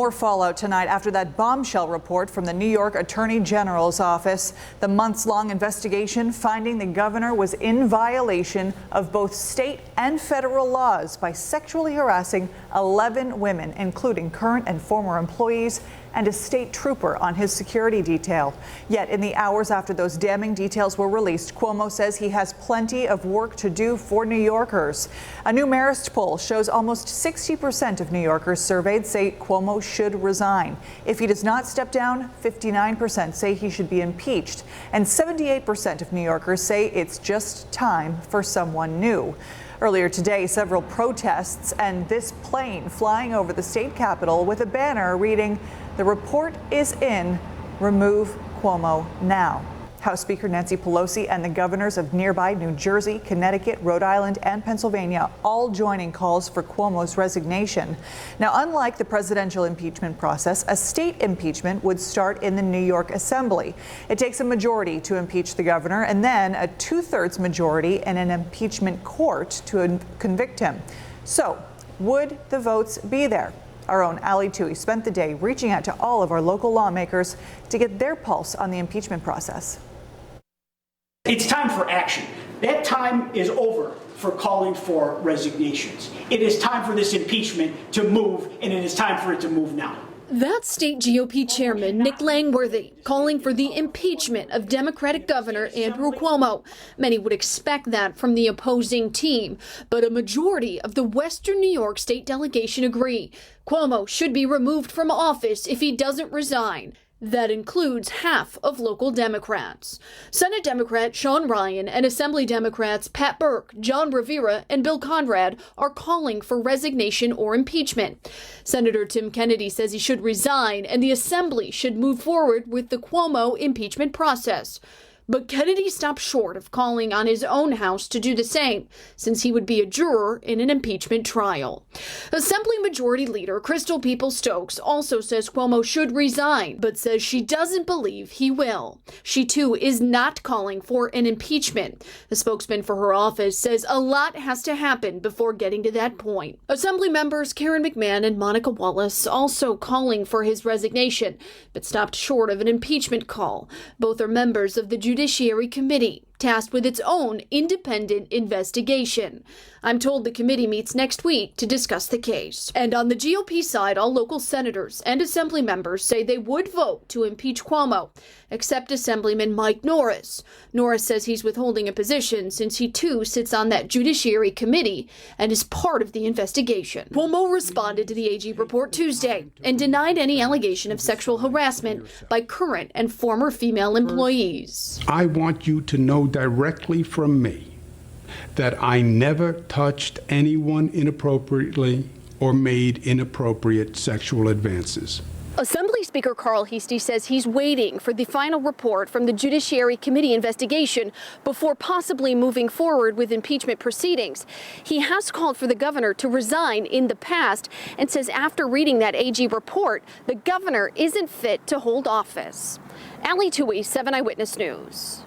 More fallout tonight after that bombshell report from the New York Attorney General's office. The months-long investigation finding the governor was in violation of both state and federal laws by sexually harassing 11 women, including current and former employees and a state trooper on his security detail. Yet in the hours after those damning details were released, Cuomo says he has plenty of work to do for New Yorkers. A new Marist poll shows almost 60% of New Yorkers surveyed say Cuomo should resign. If he does not step down, 59% say he should be impeached, and 78% of New Yorkers say it's just time for someone new. Earlier today, several protests and this plane flying over the state capitol with a banner reading, "The report is in, remove Cuomo now." House Speaker Nancy Pelosi and the governors of nearby New Jersey, Connecticut, Rhode Island, and Pennsylvania all joining calls for Cuomo's resignation. Now, unlike the presidential impeachment process, a state impeachment would start in the New York Assembly. It takes a majority to impeach the governor and then a 2/3 majority in an impeachment court to convict him. So, would the votes be there? Our own Ali Tui spent the day reaching out to all of our local lawmakers to get their pulse on the impeachment process. It's time for action. That time is over for calling for resignations. It is time for this impeachment to move, and it is time for it to move now. That's State GOP Chairman Nick Langworthy calling for the impeachment of Democratic Governor Andrew Cuomo. Many would expect that from the opposing team, but a majority of the Western New York state delegation agree. Cuomo should be removed from office if he doesn't resign. That includes half of local Democrats. Senate Democrat Sean Ryan and Assembly Democrats Pat Burke, John Rivera, and Bill Conrad are calling for resignation or impeachment. Senator Tim Kennedy says he should resign and the Assembly should move forward with the Cuomo impeachment process. But Kennedy stopped short of calling on his own House to do the same, since he would be a juror in an impeachment trial. Assembly Majority Leader Crystal Peoples-Stokes also says Cuomo should resign, but says she doesn't believe he will. She, too, is not calling for an impeachment. The spokesman for her office says a lot has to happen before getting to that point. Assembly members Karen McMahon and Monica Wallace also calling for his resignation, but stopped short of an impeachment call. Both are members of the Judiciary Committee, tasked with its own independent investigation. I'm told the committee meets next week to discuss the case. And on the GOP side, all local senators and assembly members say they would vote to impeach Cuomo, except Assemblyman Mike Norris. Norris says he's withholding a position since he too sits on that Judiciary Committee and is part of the investigation. Cuomo responded to the AG report Tuesday and denied any allegation of sexual harassment by current and former female employees. I want you to know directly from me that I never touched anyone inappropriately or made inappropriate sexual advances. Assembly Speaker Carl Heastie says he's waiting for the final report from the Judiciary Committee investigation before possibly moving forward with impeachment proceedings. He has called for the governor to resign in the past and says after reading that AG report, the governor isn't fit to hold office. Ali Tui, 7 Eyewitness News.